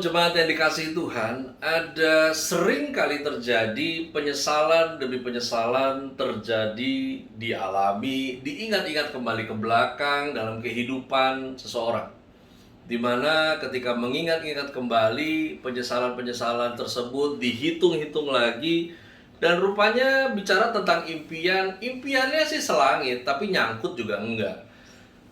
Shalom jemaat yang dikasihi Tuhan, ada sering kali terjadi penyesalan demi penyesalan terjadi, dialami, diingat-ingat kembali ke belakang dalam kehidupan seseorang. Di mana ketika mengingat-ingat kembali penyesalan-penyesalan tersebut dihitung-hitung lagi, dan rupanya bicara tentang impian, impiannya sih selangit tapi nyangkut juga enggak.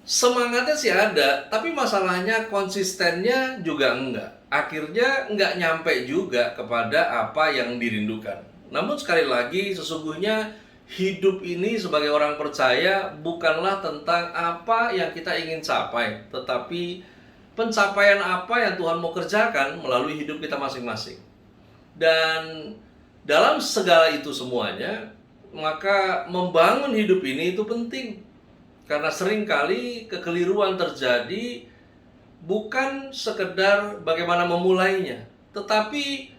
Semangatnya sih ada, tapi masalahnya konsistennya juga enggak. Akhirnya enggak nyampe juga kepada apa yang dirindukan. Namun sekali lagi, sesungguhnya hidup ini sebagai orang percaya bukanlah tentang apa yang kita ingin capai, tetapi pencapaian apa yang Tuhan mau kerjakan melalui hidup kita masing-masing. Dan dalam segala itu semuanya, maka membangun hidup ini itu penting. Karena seringkali kekeliruan terjadi bukan sekedar bagaimana memulainya, tetapi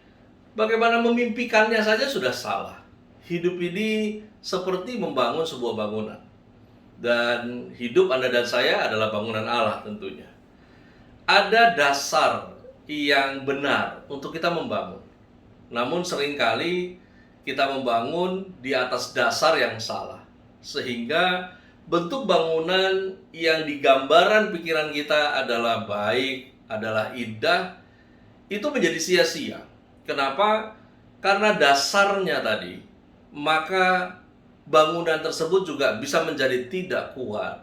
bagaimana memimpikannya saja sudah salah. Hidup ini seperti membangun sebuah bangunan. Dan hidup Anda dan saya adalah bangunan Allah tentunya. Ada dasar yang benar untuk kita membangun. Namun seringkali kita membangun di atas dasar yang salah. Sehingga bentuk bangunan yang digambaran pikiran kita adalah baik, adalah indah, itu menjadi sia-sia. Kenapa? Karena dasarnya tadi, maka bangunan tersebut juga bisa menjadi tidak kuat,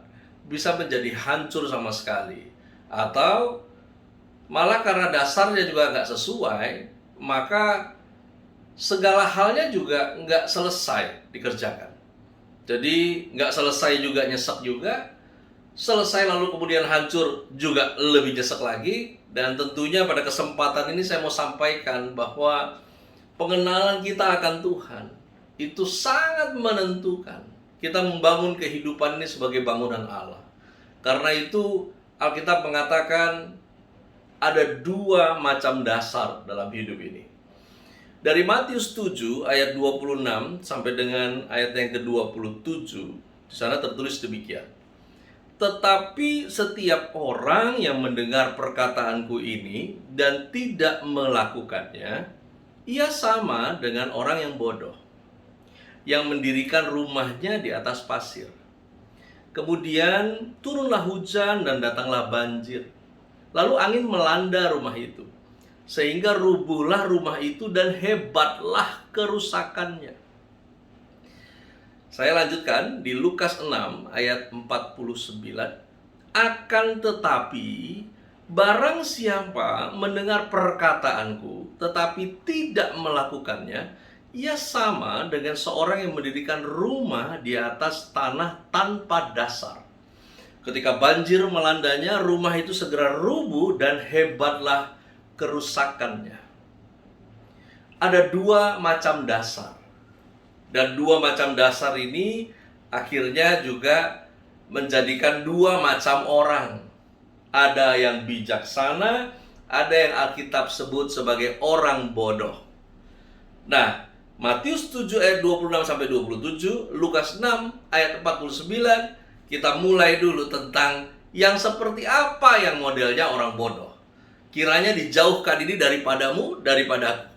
bisa menjadi hancur sama sekali. Atau malah karena dasarnya juga nggak sesuai, maka segala halnya juga nggak selesai dikerjakan. Jadi nggak selesai juga nyesek juga, selesai lalu kemudian hancur juga lebih nyesek lagi. Dan tentunya pada kesempatan ini saya mau sampaikan bahwa pengenalan kita akan Tuhan itu sangat menentukan kita membangun kehidupan ini sebagai bangunan Allah. Karena itu Alkitab mengatakan ada dua macam dasar dalam hidup ini. Dari Matius 7 ayat 26 sampai dengan ayat yang ke-27, di sana tertulis demikian. Tetapi setiap orang yang mendengar perkataanku ini dan tidak melakukannya, ia sama dengan orang yang bodoh, yang mendirikan rumahnya di atas pasir. Kemudian turunlah hujan dan datanglah banjir. Lalu angin melanda rumah itu, sehingga rubuhlah rumah itu dan hebatlah kerusakannya. Saya lanjutkan di Lukas 6 ayat 49. Akan tetapi barang siapa mendengar perkataanku tetapi tidak melakukannya, ia sama dengan seorang yang mendirikan rumah di atas tanah tanpa dasar. Ketika banjir melandanya, rumah itu segera rubuh dan hebatlah kerusakannya. Ada dua macam dasar. Dan dua macam dasar ini akhirnya juga menjadikan dua macam orang. Ada yang bijaksana, ada yang Alkitab sebut sebagai orang bodoh. Nah, Matius 7 ayat 26 sampai 27, Lukas 6 ayat 49, kita mulai dulu tentang yang seperti apa yang modelnya orang bodoh. Kiranya dijauhkan ini daripadamu, daripadaku.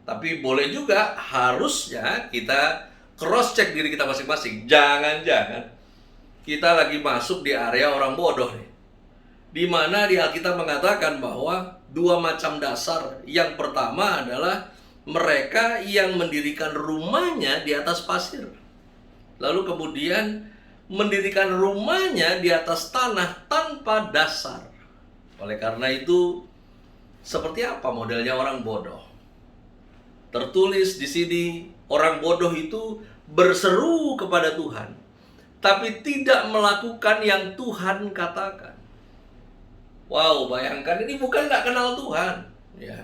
Tapi boleh juga, harusnya kita cross check diri kita masing-masing. Jangan-jangan kita lagi masuk di area orang bodoh nih. Di mana di Alkitab mengatakan bahwa dua macam dasar. Yang pertama adalah mereka yang mendirikan rumahnya di atas pasir. Lalu kemudian mendirikan rumahnya di atas tanah tanpa dasar. Oleh karena itu, seperti apa modelnya orang bodoh? Tertulis di sini, orang bodoh itu berseru kepada Tuhan, tapi tidak melakukan yang Tuhan katakan. Wow, bayangkan, ini bukan nggak kenal Tuhan, ya.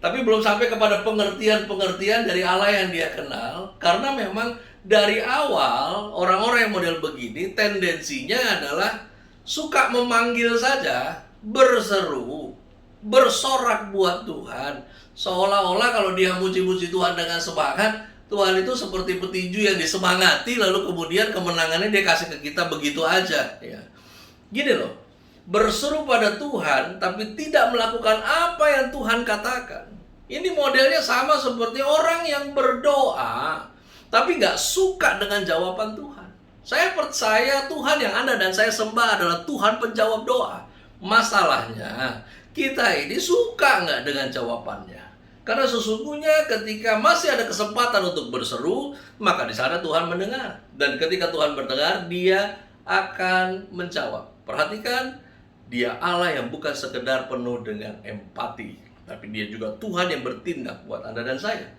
Tapi belum sampai kepada pengertian-pengertian dari Allah yang dia kenal. Karena memang dari awal orang-orang yang model begini tendensinya adalah suka memanggil saja, berseru, bersorak buat Tuhan. Seolah-olah kalau dia muji-muji Tuhan dengan semangat, Tuhan itu seperti petinju yang disemangati, lalu kemudian kemenangannya dia kasih ke kita begitu aja, ya. Gini loh, berseru pada Tuhan tapi tidak melakukan apa yang Tuhan katakan. Ini modelnya sama seperti orang yang berdoa tapi nggak suka dengan jawaban Tuhan. Saya percaya Tuhan yang Anda dan saya sembah adalah Tuhan penjawab doa. Masalahnya, kita ini suka nggak dengan jawabannya? Karena sesungguhnya ketika masih ada kesempatan untuk berseru, maka di sana Tuhan mendengar. Dan ketika Tuhan mendengar, Dia akan menjawab. Perhatikan, Dia Allah yang bukan sekedar penuh dengan empati, tapi Dia juga Tuhan yang bertindak buat Anda dan saya.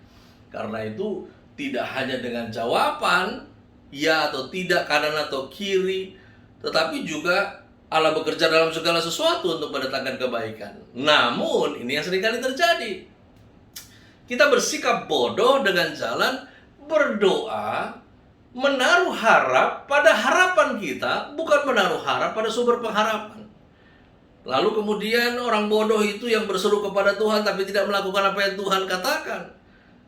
Karena itu, tidak hanya dengan jawaban, ya atau tidak, kanan atau kiri, tetapi juga Allah bekerja dalam segala sesuatu untuk mendatangkan kebaikan. Namun, ini yang seringkali terjadi. Kita bersikap bodoh dengan jalan berdoa, menaruh harap pada harapan kita, bukan menaruh harap pada sumber pengharapan. Lalu kemudian orang bodoh itu yang berseru kepada Tuhan tapi tidak melakukan apa yang Tuhan katakan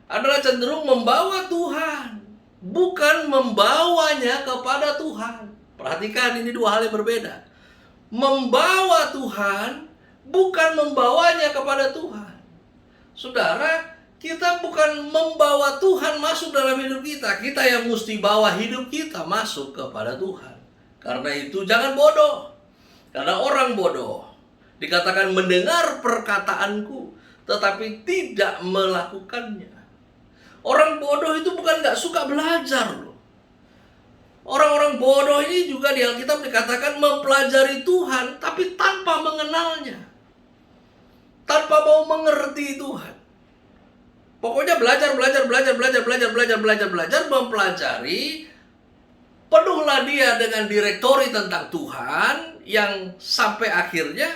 adalah cenderung membawa Tuhan, bukan membawanya kepada Tuhan. Perhatikan, ini dua hal yang berbeda. Membawa Tuhan, bukan membawanya kepada Tuhan. Saudara, kita bukan membawa Tuhan masuk dalam hidup kita. Kita yang mesti bawa hidup kita masuk kepada Tuhan. Karena itu jangan bodoh. Karena orang bodoh dikatakan mendengar perkataanku tetapi tidak melakukannya. Orang bodoh itu bukan gak suka belajar loh. Orang-orang bodoh ini juga di Alkitab dikatakan mempelajari Tuhan tapi tanpa mengenalnya, tanpa mau mengerti Tuhan. Pokoknya belajar, mempelajari. Penuhlah dia dengan direktori tentang Tuhan yang sampai akhirnya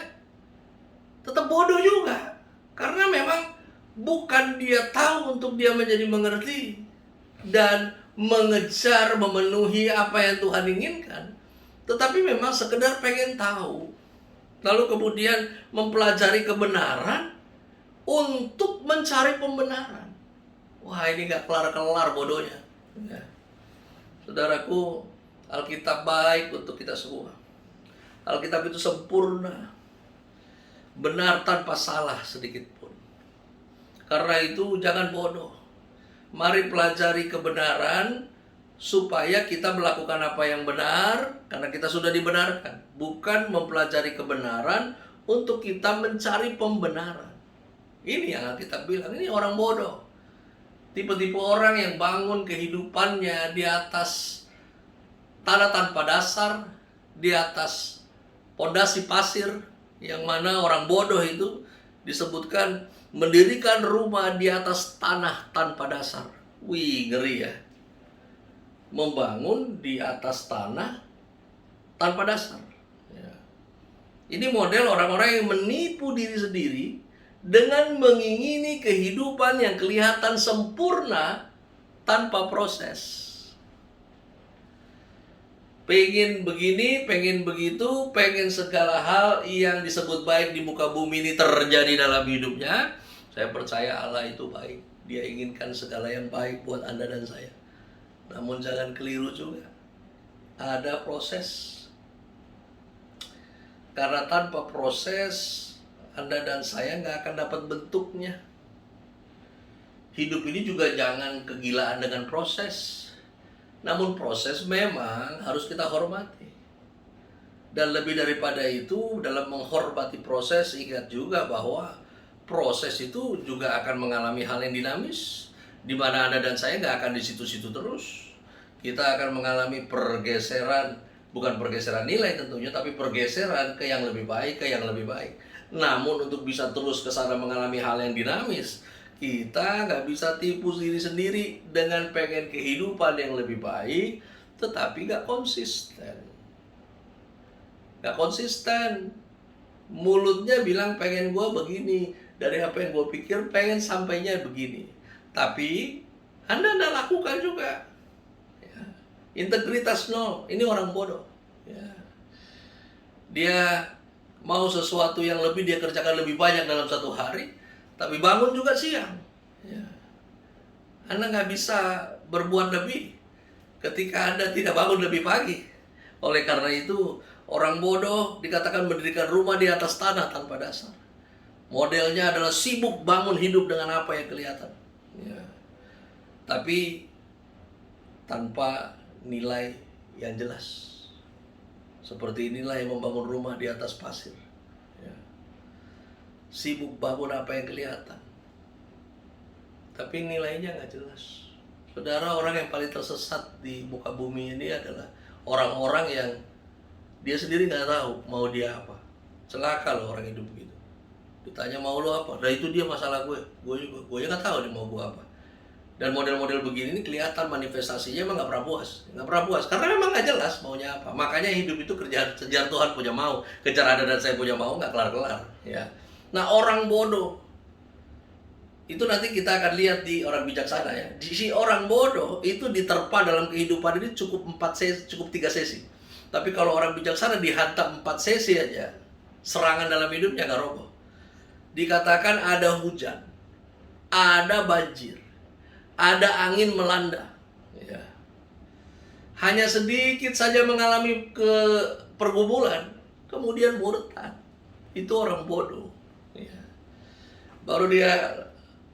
tetap bodoh juga. Karena memang bukan dia tahu untuk dia menjadi mengerti dan mengejar, memenuhi apa yang Tuhan inginkan. Tetapi memang sekedar pengen tahu. Lalu kemudian mempelajari kebenaran untuk mencari pembenaran. Wah, ini gak kelar-kelar bodohnya. Ya. Saudaraku, Alkitab baik untuk kita semua. Alkitab itu sempurna, benar tanpa salah sedikit pun. Karena itu jangan bodoh. Mari pelajari kebenaran supaya kita melakukan apa yang benar karena kita sudah dibenarkan. Bukan mempelajari kebenaran untuk kita mencari pembenaran. Ini yang kita bilang, ini orang bodoh. Tipe-tipe orang yang bangun kehidupannya di atas tanah tanpa dasar, di atas pondasi pasir, yang mana orang bodoh itu disebutkan mendirikan rumah di atas tanah tanpa dasar. Wih, ngeri ya. Membangun di atas tanah tanpa dasar. Ya. Ini model orang-orang yang menipu diri sendiri dengan mengingini kehidupan yang kelihatan sempurna tanpa proses. Pengen begini, pengen begitu, pengen segala hal yang disebut baik di muka bumi ini terjadi dalam hidupnya. Saya percaya Allah itu baik. Dia inginkan segala yang baik buat Anda dan saya. Namun jangan keliru juga. Ada proses. Karena tanpa proses Anda dan saya nggak akan dapat bentuknya. Hidup ini juga jangan kegilaan dengan proses. Namun proses memang harus kita hormati. Dan lebih daripada itu, dalam menghormati proses, ingat juga bahwa proses itu juga akan mengalami hal yang dinamis, di mana Anda dan saya nggak akan di situ-situ terus. Kita akan mengalami pergeseran, bukan pergeseran nilai tentunya, tapi pergeseran ke yang lebih baik, ke yang lebih baik. Namun untuk bisa terus ke sana mengalami hal yang dinamis, kita nggak bisa tipu diri sendiri dengan pengen kehidupan yang lebih baik, tetapi nggak konsisten. Nggak konsisten. Mulutnya bilang pengen gue begini, dari apa yang gue pikir pengen sampainya begini. Tapi Anda nggak lakukan juga. Ya. Integritas nol, ini orang bodoh. Ya. Dia mau sesuatu yang lebih, dia kerjakan lebih banyak dalam satu hari, tapi bangun juga siang. Ya. Anda nggak bisa berbuat lebih ketika Anda tidak bangun lebih pagi. Oleh karena itu, Orang bodoh dikatakan mendirikan rumah di atas tanah tanpa dasar. Modelnya adalah sibuk bangun hidup dengan apa yang kelihatan. Ya. Tapi tanpa nilai yang jelas. Seperti inilah yang membangun rumah di atas pasir. Ya. Sibuk bangun apa yang kelihatan. Tapi nilainya nggak jelas. Saudara, orang yang paling tersesat di muka bumi ini adalah orang-orang yang dia sendiri nggak tahu mau dia apa. Celaka loh orang hidup begitu. Ditanya mau lo apa? Nah itu dia masalah gue. Gue nggak tahu dia mau gue apa. Dan model-model begini ini kelihatan manifestasinya emang nggak pernah puas. Nggak pernah puas. Karena memang nggak jelas maunya apa. Makanya hidup itu kejar Tuhan punya mau. Kejar ada dan saya punya mau nggak kelar-kelar. Ya. Nah orang bodoh itu nanti kita akan lihat di orang bijaksana ya. Di si orang bodoh itu diterpa dalam kehidupan ini cukup 3 sesi. Tapi kalau orang bijaksana dihantam 4 sesi aja, serangan dalam hidupnya nggak roboh. Dikatakan ada hujan, ada banjir, ada angin melanda. Ya. Hanya sedikit saja mengalami pergumulan, kemudian murtad. Itu orang bodoh. Ya. Baru dia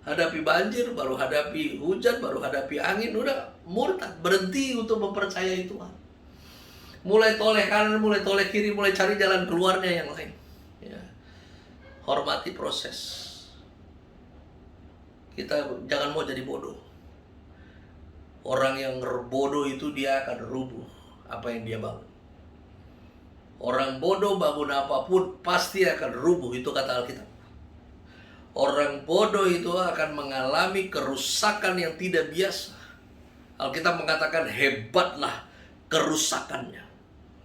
hadapi banjir, baru hadapi hujan, baru hadapi angin, udah murtad, berhenti untuk mempercayai Tuhan. Mulai toleh kanan, mulai toleh kiri, mulai cari jalan keluarnya yang lain. Ya. Hormati proses. Kita jangan mau jadi bodoh. Orang yang bodoh itu dia akan rubuh apa yang dia bangun. Orang bodoh bangun apapun pasti akan rubuh, itu kata Alkitab. Orang bodoh itu akan mengalami kerusakan yang tidak biasa. Alkitab mengatakan hebatlah kerusakannya.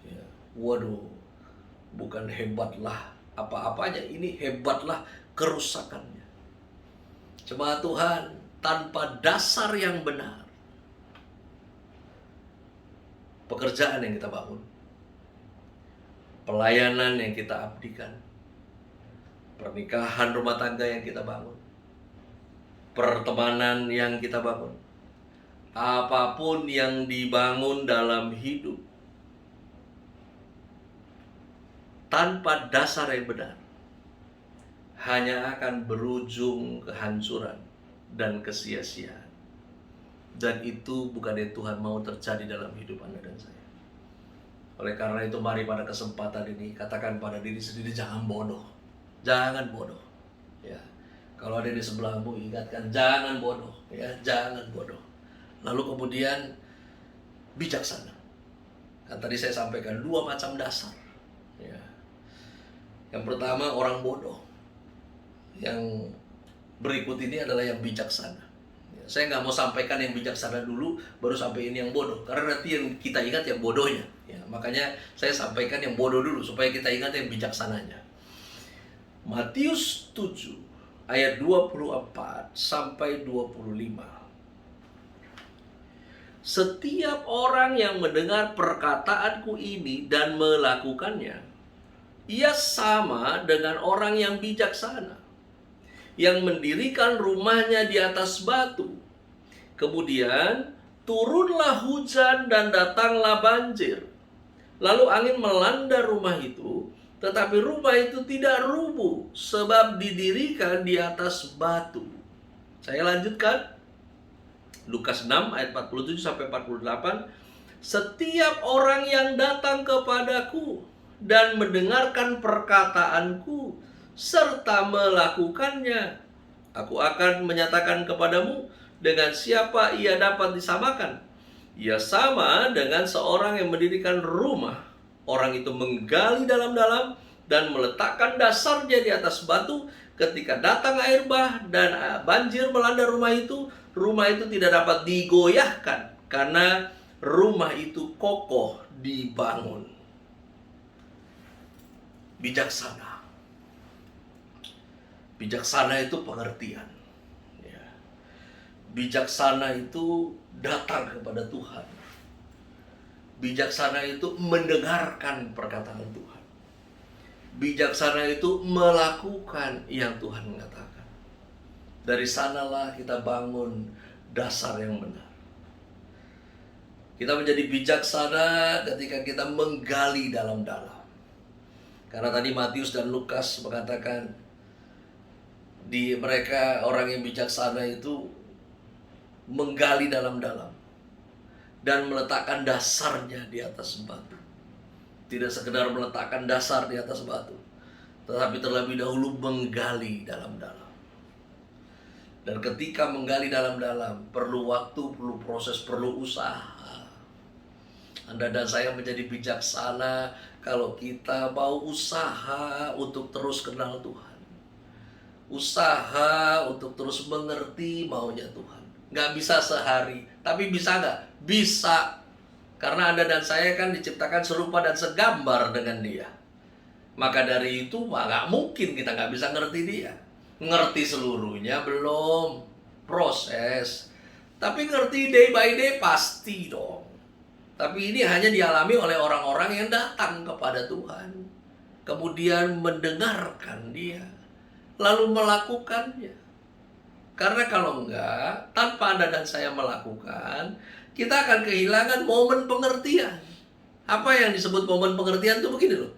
Ya. Waduh, bukan hebatlah apa-apanya, ini hebatlah kerusakannya. Jemaat Tuhan, tanpa dasar yang benar, pekerjaan yang kita bangun, pelayanan yang kita abdikan, pernikahan rumah tangga yang kita bangun, pertemanan yang kita bangun, apapun yang dibangun dalam hidup, tanpa dasar yang benar, hanya akan berujung kehancuran dan kesia-siaan. Dan itu bukan yang Tuhan mau terjadi dalam hidup Anda dan saya. Oleh karena itu mari pada kesempatan ini katakan pada diri sendiri, jangan bodoh. Jangan bodoh. Ya. Kalau ada di sebelahmu, ingatkan jangan bodoh, ya, jangan bodoh. Lalu kemudian bijaksana. Kan tadi saya sampaikan 2 macam dasar. Ya. Yang pertama orang bodoh. Yang berikut ini adalah yang bijaksana. Ya, saya nggak mau sampaikan yang bijaksana dulu, baru sampai ini yang bodoh. Karena nanti yang kita ingat yang bodohnya. Ya, makanya saya sampaikan yang bodoh dulu supaya kita ingat yang bijaksananya. Matius 7 ayat 24 sampai 25. Setiap orang yang mendengar perkataanku ini dan melakukannya, ia sama dengan orang yang bijaksana, yang mendirikan rumahnya di atas batu. Kemudian turunlah hujan dan datanglah banjir. Lalu angin melanda rumah itu, tetapi rumah itu tidak rubuh, sebab didirikan di atas batu. Saya lanjutkan. Lukas 6 ayat 47 sampai 48. Setiap orang yang datang kepadaku dan mendengarkan perkataanku serta melakukannya, aku akan menyatakan kepadamu dengan siapa ia dapat disamakan. Ia sama dengan seorang yang mendirikan rumah. Orang itu menggali dalam-dalam dan meletakkan dasarnya di atas batu. Ketika datang air bah dan banjir melanda rumah itu tidak dapat digoyahkan karena rumah itu kokoh dibangun. Bijaksana. Bijaksana itu pengertian. Ya. Bijaksana itu datang kepada Tuhan. Bijaksana itu mendengarkan perkataan Tuhan. Bijaksana itu melakukan yang Tuhan mengatakan. Dari sanalah kita bangun dasar yang benar. Kita menjadi bijaksana ketika kita menggali dalam-dalam. Karena tadi Matius dan Lukas mengatakan di mereka orang yang bijaksana itu menggali dalam-dalam dan meletakkan dasarnya di atas batu. Tidak sekedar meletakkan dasar di atas batu, tetapi terlebih dahulu menggali dalam-dalam. Dan ketika menggali dalam-dalam, perlu waktu, perlu proses, perlu usaha. Anda dan saya menjadi bijaksana kalau kita mau usaha untuk terus kenal Tuhan. Usaha untuk terus mengerti maunya Tuhan. Nggak bisa sehari, tapi bisa nggak? Bisa. Karena Anda dan saya kan diciptakan serupa dan segambar dengan Dia. Maka dari itu nggak mungkin kita nggak bisa ngerti Dia. Ngerti seluruhnya belum, proses. Tapi ngerti day by day pasti dong. Tapi ini hanya dialami oleh orang-orang yang datang kepada Tuhan, kemudian mendengarkan Dia, lalu melakukannya. Karena kalau enggak, tanpa Anda dan saya melakukan, kita akan kehilangan momen pengertian. Apa yang disebut momen pengertian itu begini loh.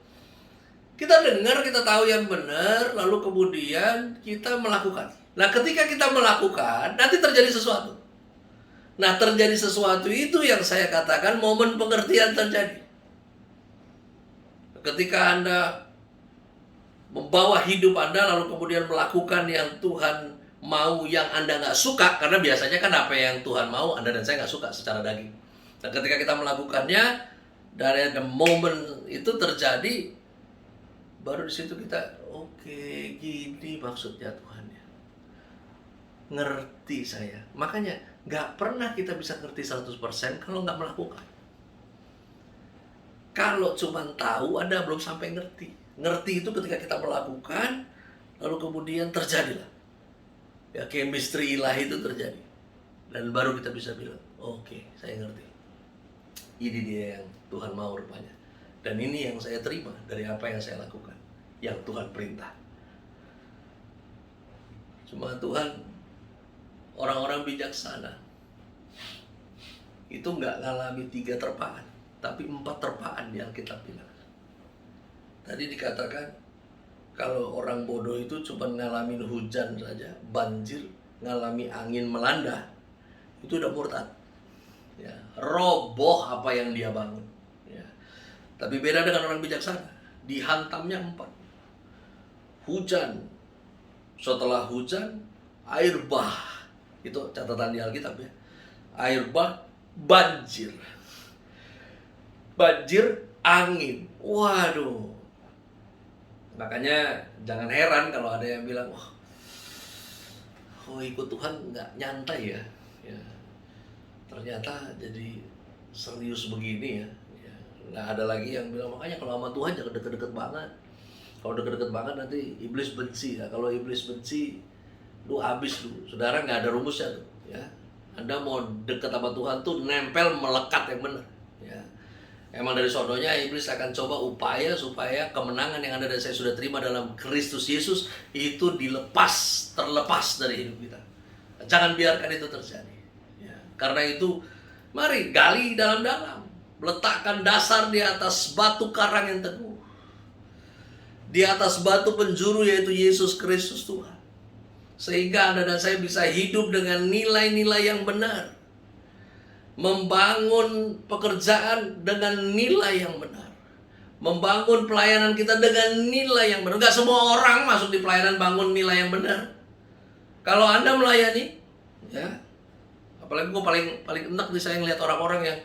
Kita dengar, kita tahu yang benar, lalu kemudian kita melakukan. Nah, ketika kita melakukan, nanti terjadi sesuatu. Nah, terjadi sesuatu itu yang saya katakan momen pengertian terjadi. Ketika Anda membawa hidup Anda, lalu kemudian melakukan yang Tuhan mau, yang Anda nggak suka, karena biasanya kan apa yang Tuhan mau, Anda dan saya nggak suka secara daging. Nah, ketika kita melakukannya, dari the moment itu terjadi, baru di situ kita, oke, gini maksudnya Tuhan ya. Ngerti saya. Makanya nggak pernah kita bisa ngerti 100% kalau nggak melakukan. Kalau cuma tahu, Anda belum sampai ngerti. Ngerti itu ketika kita melakukan, lalu kemudian terjadilah. Ya, chemistry ilahi itu terjadi. Dan baru kita bisa bilang, oke, saya ngerti. Ini dia yang Tuhan mau rupanya. Dan ini yang saya terima dari apa yang saya lakukan, yang Tuhan perintah. Cuma Tuhan, orang-orang bijaksana itu nggak ngalami 3 terpaan, tapi 4 terpaan yang kita bilang. Tadi dikatakan, kalau orang bodoh itu cuma ngalamin hujan saja, banjir, ngalami angin melanda, itu udah murtad. Ya, roboh apa yang dia bangun. Ya. Tapi beda dengan orang bijaksana, dihantamnya 4. Hujan, setelah hujan, air bah. Itu catatan di Alkitab ya. Air bah, banjir. Banjir, angin. Waduh. Makanya jangan heran kalau ada yang bilang, ikut Tuhan nggak nyantai ya. Ternyata jadi serius begini ya. Nggak ada lagi yang bilang, makanya kalau sama Tuhan jangan deket-deket banget. Kalau deket-deket banget nanti iblis benci. Nah, kalau iblis benci, lu habis lu. Saudara, nggak ada rumusnya tuh. Ya. Anda mau deket sama Tuhan tuh nempel, melekat yang benar. Ya. Emang dari sononya iblis akan coba upaya supaya kemenangan yang Anda dan saya sudah terima dalam Kristus Yesus itu terlepas dari hidup kita. Jangan biarkan itu terjadi. Ya. Karena itu, mari gali dalam-dalam. Letakkan dasar di atas batu karang yang teguh. Di atas batu penjuru yaitu Yesus Kristus Tuhan. Sehingga Anda dan saya bisa hidup dengan nilai-nilai yang benar. Membangun pekerjaan dengan nilai yang benar. Membangun pelayanan kita dengan nilai yang benar. Gak semua orang masuk di pelayanan bangun nilai yang benar. Kalau Anda melayani, ya, apalagi gue paling enak nih saya ngeliat orang-orang yang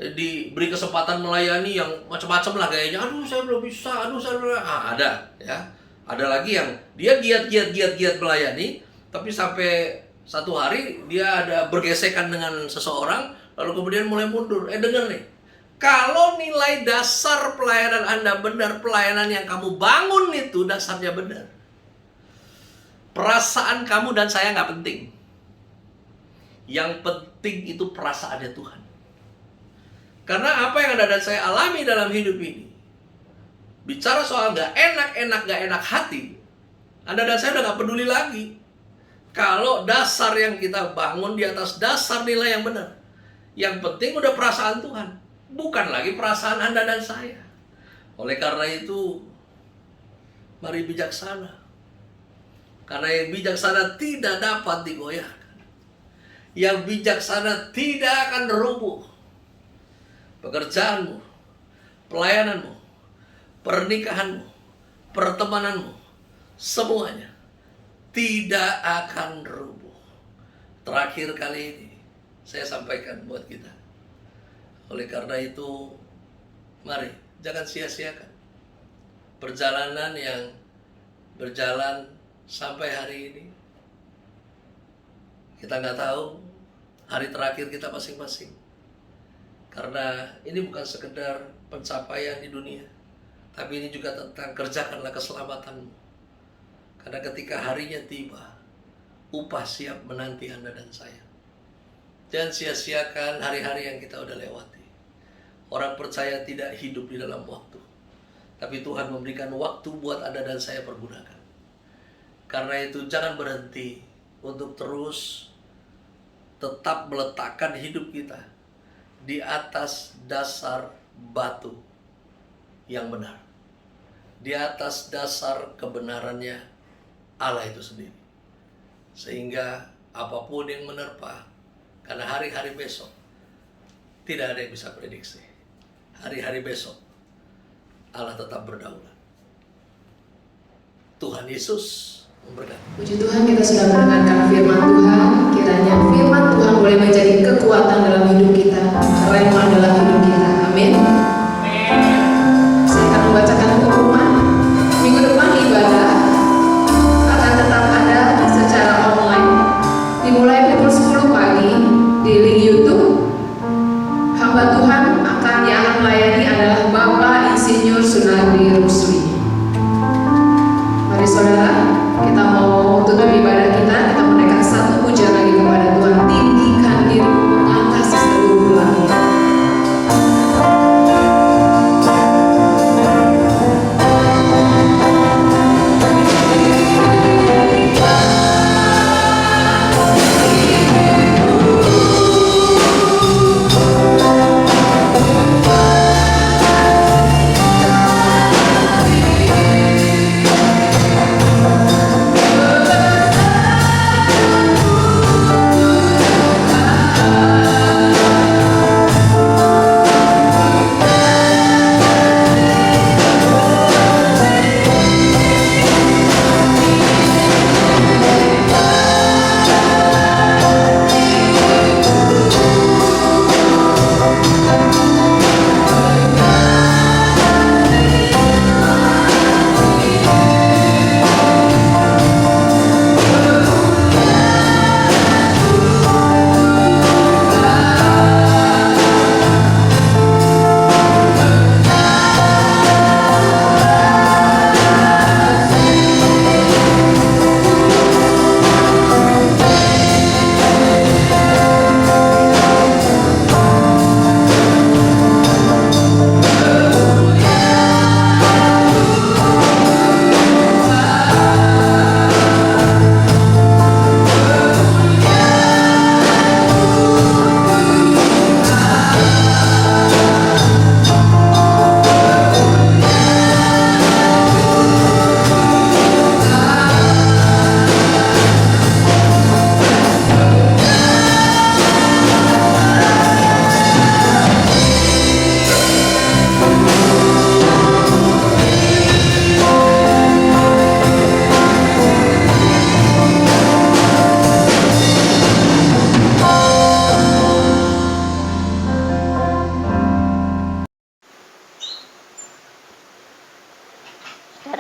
diberi kesempatan melayani yang macam-macam lah gayanya. Aduh saya belum bisa, ada ya. Ada lagi yang dia giat melayani, tapi sampai satu hari dia ada bergesekan dengan seseorang, lalu kemudian mulai mundur. Dengar nih, kalau nilai dasar pelayanan Anda benar, pelayanan yang kamu bangun itu dasarnya benar, perasaan kamu dan saya nggak penting. Yang penting itu perasaannya Tuhan. Karena apa yang Anda dan saya alami dalam hidup ini, bicara soal gak enak hati, Anda dan saya udah gak peduli lagi. Kalau dasar yang kita bangun di atas dasar nilai yang benar. Yang penting udah perasaan Tuhan, bukan lagi perasaan Anda dan saya. Oleh karena itu, Mari bijaksana. Karena yang bijaksana tidak dapat digoyahkan. Yang bijaksana tidak akan rubuh. Pekerjaanmu, pelayananmu, pernikahanmu, pertemananmu, semuanya tidak akan rubuh. Terakhir kali ini saya sampaikan buat kita. Oleh karena itu, mari jangan sia-siakan perjalanan yang berjalan sampai hari ini. Kita nggak tahu hari terakhir kita masing-masing. Karena ini bukan sekedar pencapaian di dunia, tapi ini juga tentang kerjakanlah keselamatanmu. Karena ketika harinya tiba, upah siap menanti Anda dan saya. Jangan sia-siakan hari-hari yang kita udah lewati. Orang percaya tidak hidup di dalam waktu, tapi Tuhan memberikan waktu buat Anda dan saya pergunakan. Karena itu jangan berhenti untuk terus tetap meletakkan hidup kita di atas dasar batu yang benar, di atas dasar kebenarannya Allah itu sendiri. Sehingga apapun yang menerpa, karena hari-hari besok tidak ada yang bisa prediksi. Hari-hari besok Allah tetap berdaulat. Tuhan Yesus memberkati. Puji Tuhan, kita sudah mendengarkan firman Tuhan. Kiranya firman Tuhan boleh menjadi kekuatan dalam hidup kita, rema dalam hidup kita. Amin. Saya akan membacakan pengumuman. Minggu depan ibadah akan tetap ada secara online, dimulai pukul 10 pagi di link YouTube. Hamba Tuhan yang akan melayani adalah Bapak Insinyur Sunardi Rusli. Mari saudara, kita mau tutup ibadah kita menaikkan satu pujian lagi kepada Tuhan. Tinggikan dirimu mengatasi seluruh langit.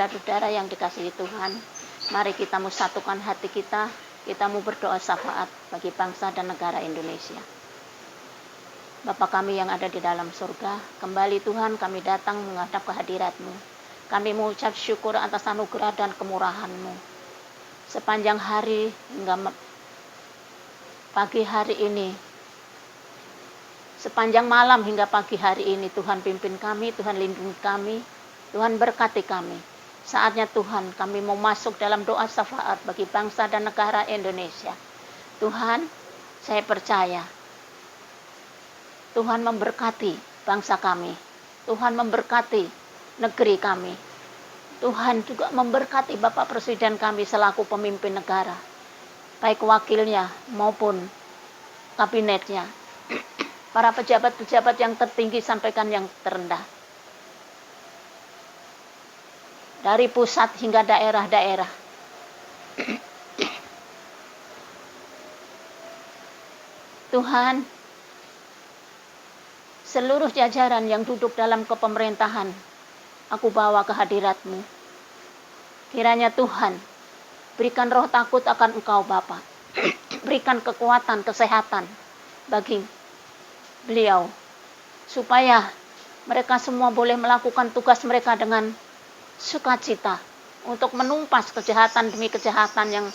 Saudara-saudara yang dikasihi Tuhan, mari kita mau satukan hati kita mau berdoa syafaat bagi bangsa dan negara Indonesia. Bapa kami yang ada di dalam surga, kembali Tuhan kami datang menghadap kehadirat-Mu. Kami mengucap syukur atas anugerah dan kemurahan-Mu. Sepanjang hari hingga pagi hari ini, sepanjang malam hingga pagi hari ini, Tuhan pimpin kami, Tuhan lindungi kami, Tuhan berkati kami. Saatnya Tuhan kami mau masuk dalam doa syafaat bagi bangsa dan negara Indonesia. Tuhan, saya percaya Tuhan memberkati bangsa kami, Tuhan memberkati negeri kami. Tuhan juga memberkati Bapak Presiden kami selaku pemimpin negara, baik wakilnya maupun kabinetnya, para pejabat-pejabat yang tertinggi sampaikan yang terendah, dari pusat hingga daerah-daerah. Tuhan, seluruh jajaran yang duduk dalam kepemerintahan, aku bawa ke hadirat-Mu. Kiranya Tuhan, berikan roh takut akan Engkau Bapa. Berikan kekuatan, kesehatan bagi beliau, supaya mereka semua boleh melakukan tugas mereka dengan sukacita, untuk menumpas kejahatan demi kejahatan yang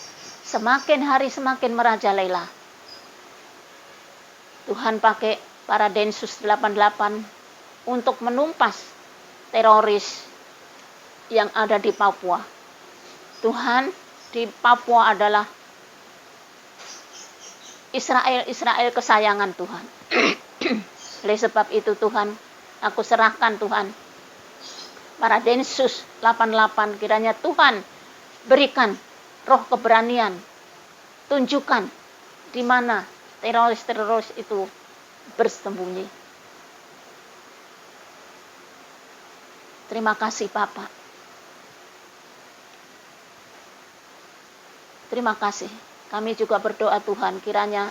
semakin hari semakin merajalela. Tuhan pakai para Densus 88 untuk menumpas teroris yang ada di Papua. Tuhan, di Papua adalah Israel kesayangan Tuhan. Oleh sebab itu Tuhan, aku serahkan Tuhan para Densus 88, kiranya Tuhan berikan roh keberanian, tunjukkan di mana teroris-teroris itu bersembunyi. Terima kasih Bapak. Terima kasih. Kami juga berdoa Tuhan, kiranya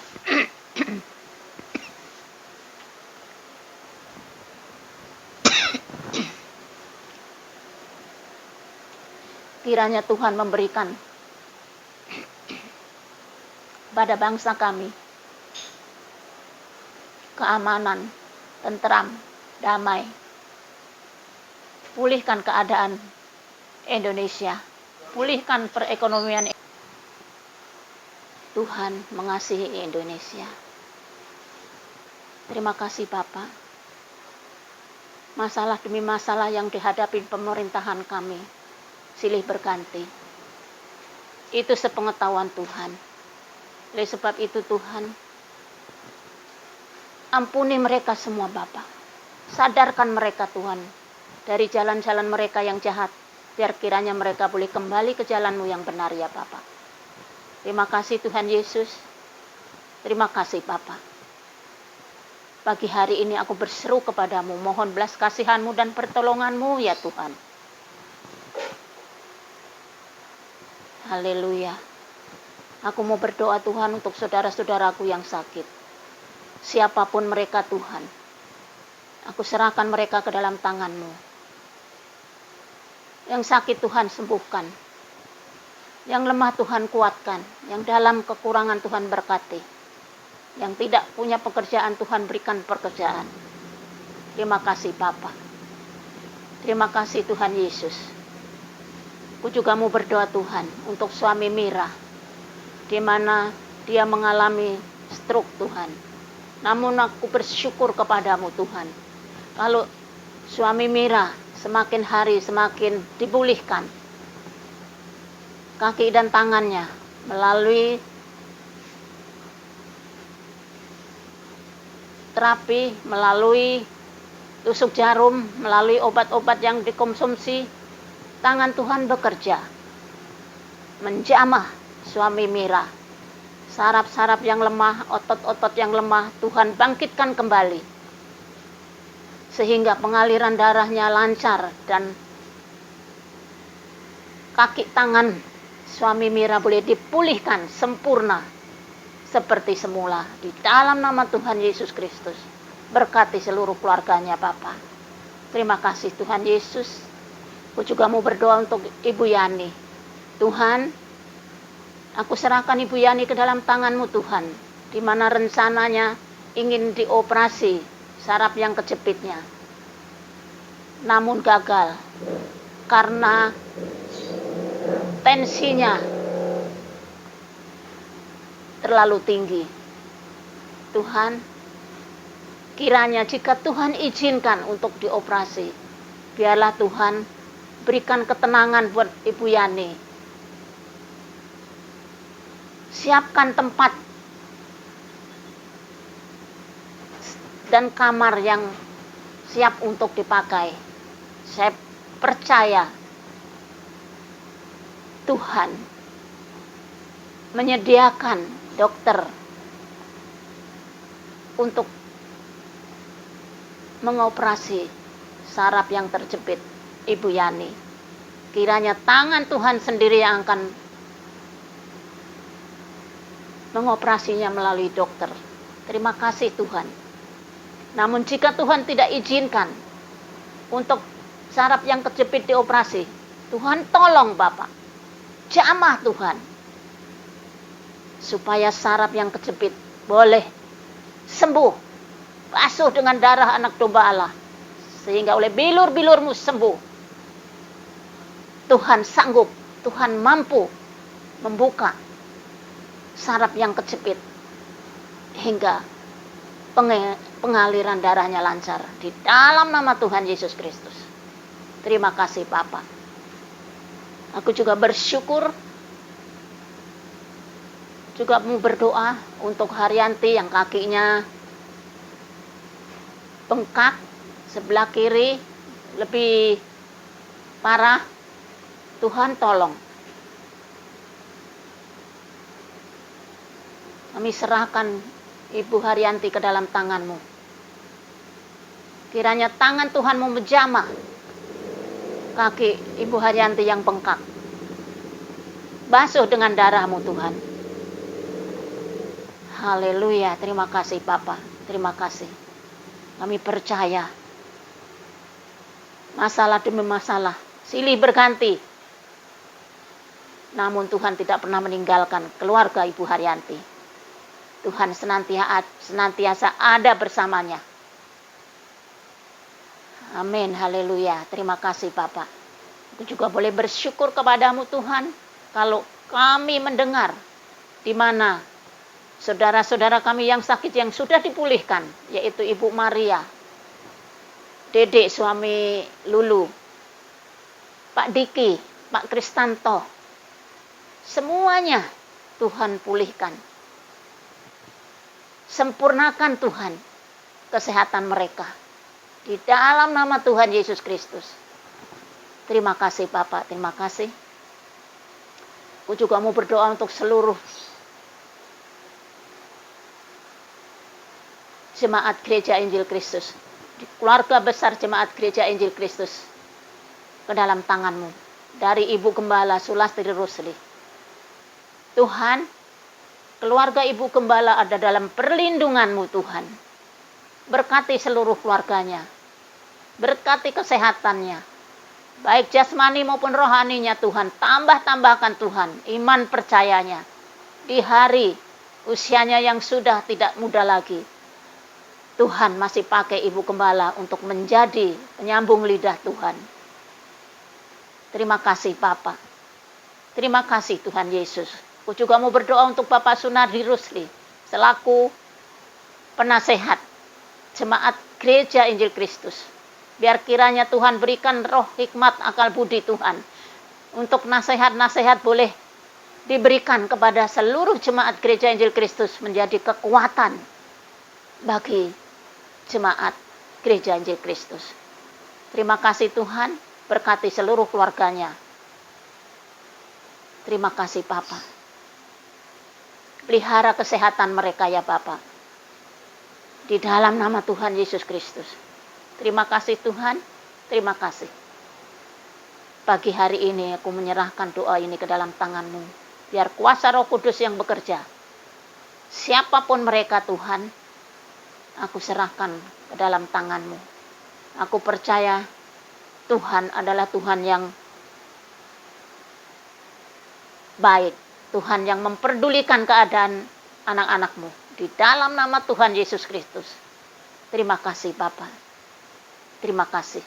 Tuhan memberikan pada bangsa kami keamanan, tentram, damai. Pulihkan keadaan Indonesia, pulihkan perekonomian. Tuhan mengasihi Indonesia. Terima kasih Bapak. Masalah demi masalah yang dihadapi pemerintahan kami silih berganti. Itu sepengetahuan Tuhan. Oleh sebab itu Tuhan, ampuni mereka semua Bapak. Sadarkan mereka Tuhan dari jalan-jalan mereka yang jahat, biar kiranya mereka boleh kembali ke jalan-Mu yang benar ya Bapak. Terima kasih Tuhan Yesus. Terima kasih Bapak. Pagi hari ini aku berseru kepadamu, mohon belas kasihan-Mu dan pertolongan-Mu ya Tuhan. Haleluya. Aku mau berdoa Tuhan untuk saudara-saudaraku yang sakit. Siapapun mereka Tuhan, aku serahkan mereka ke dalam tangan-Mu. Yang sakit Tuhan sembuhkan. Yang lemah Tuhan kuatkan, yang dalam kekurangan Tuhan berkati, yang tidak punya pekerjaan Tuhan berikan pekerjaan. Terima kasih Bapa. Terima kasih Tuhan Yesus. Aku juga mau berdoa Tuhan untuk suami Mira, di mana dia mengalami stroke Tuhan. Namun aku bersyukur kepadamu Tuhan, kalau suami Mira semakin hari semakin dipulihkan, kaki dan tangannya melalui terapi, melalui tusuk jarum, melalui obat-obat yang dikonsumsi, tangan Tuhan bekerja menjamah suami Mira. Saraf-saraf yang lemah, otot-otot yang lemah, Tuhan bangkitkan kembali, sehingga pengaliran darahnya lancar dan kaki tangan suami Mira boleh dipulihkan sempurna seperti semula. Di dalam nama Tuhan Yesus Kristus, berkati seluruh keluarganya Bapa. Terima kasih Tuhan Yesus. Aku juga mau berdoa untuk Ibu Yani. Tuhan, aku serahkan Ibu Yani ke dalam tangan-Mu Tuhan, di mana rencananya ingin dioperasi saraf yang kejepitnya, namun gagal karena tensinya terlalu tinggi. Tuhan, kiranya jika Tuhan izinkan untuk dioperasi, biarlah Tuhan berikan ketenangan buat Ibu Yani. Siapkan tempat dan kamar yang siap untuk dipakai. Saya percaya Tuhan menyediakan dokter untuk mengoperasi saraf yang terjepit Ibu Yani. Kiranya tangan Tuhan sendiri yang akan mengoperasinya melalui dokter. Terima kasih Tuhan. Namun jika Tuhan tidak izinkan untuk saraf yang terjepit dioperasi, Tuhan tolong Bapak, jamah Tuhan, supaya saraf yang kejepit boleh sembuh, basuh dengan darah anak domba Allah, sehingga oleh bilur-bilurmu sembuh. Tuhan sanggup, Tuhan mampu membuka saraf yang kejepit hingga pengaliran darahnya lancar di dalam nama Tuhan Yesus Kristus. Terima kasih Bapak. Aku juga bersyukur, juga mau berdoa untuk Haryanti yang kakinya bengkak sebelah kiri lebih parah. Tuhan tolong. Kami serahkan Ibu Haryanti ke dalam tangan-Mu. Kiranya tangan Tuhan-Mu menjamah kaki Ibu Haryanti yang bengkak. Basuh dengan darah-Mu Tuhan. Haleluya, terima kasih Bapa, terima kasih. Kami percaya masalah demi masalah silih berganti. Namun Tuhan tidak pernah meninggalkan keluarga Ibu Haryanti. Tuhan senantiasa ada bersamanya. Amin, haleluya. Terima kasih Bapak. Aku juga boleh bersyukur kepadamu Tuhan, kalau kami mendengar di mana saudara-saudara kami yang sakit yang sudah dipulihkan, yaitu Ibu Maria, Dedek suami Lulu, Pak Diki, Pak Kristanto, semuanya Tuhan pulihkan. Sempurnakan Tuhan kesehatan mereka di dalam nama Tuhan Yesus Kristus. Terima kasih Bapak, terima kasih. Aku juga mau berdoa untuk seluruh jemaat Gereja Injil Kristus, keluarga besar jemaat Gereja Injil Kristus, ke dalam tangan-Mu. Dari Ibu Gembala Sulastri Rusli. Tuhan, keluarga Ibu Gembala ada dalam perlindungan-Mu Tuhan. Berkati seluruh keluarganya. Berkati kesehatannya. Baik jasmani maupun rohaninya Tuhan. Tambahkan Tuhan iman percayanya. Di hari usianya yang sudah tidak muda lagi. Tuhan masih pakai Ibu Gembala untuk menjadi penyambung lidah Tuhan. Terima kasih Bapak. Terima kasih Tuhan Yesus. Aku juga mau berdoa untuk Bapak Sunardi Rusli selaku penasehat jemaat Gereja Injil Kristus. Biar kiranya Tuhan berikan roh hikmat akal budi Tuhan. Untuk nasihat-nasihat boleh diberikan kepada seluruh jemaat Gereja Injil Kristus menjadi kekuatan bagi jemaat Gereja Injil Kristus. Terima kasih Tuhan, berkati seluruh keluarganya. Terima kasih Bapak. Pelihara kesehatan mereka ya Bapak. Di dalam nama Tuhan Yesus Kristus. Terima kasih Tuhan, terima kasih. Pagi hari ini aku menyerahkan doa ini ke dalam tangan-Mu. Biar kuasa Roh Kudus yang bekerja. Siapapun mereka Tuhan, aku serahkan ke dalam tangan-Mu. Aku percaya Tuhan adalah Tuhan yang baik. Tuhan yang memperdulikan keadaan anak-anak-Mu. Di dalam nama Tuhan Yesus Kristus. Terima kasih Bapak. Terima kasih.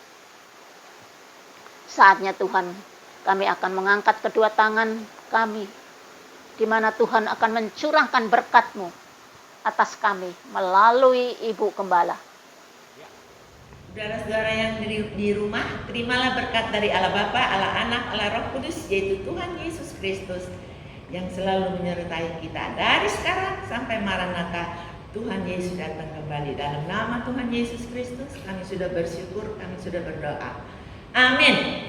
Saatnya Tuhan, kami akan mengangkat kedua tangan kami. Di mana Tuhan akan mencurahkan berkat-Mu atas kami melalui Ibu Gembala. Saudara-saudara yang di rumah, terimalah berkat dari Allah Bapa, Allah Anak, Allah Roh Kudus, yaitu Tuhan Yesus Kristus, yang selalu menyertai kita dari sekarang sampai Maranatha. Tuhan Yesus datang kembali. Dalam nama Tuhan Yesus Kristus kami sudah bersyukur, kami sudah berdoa. Amin.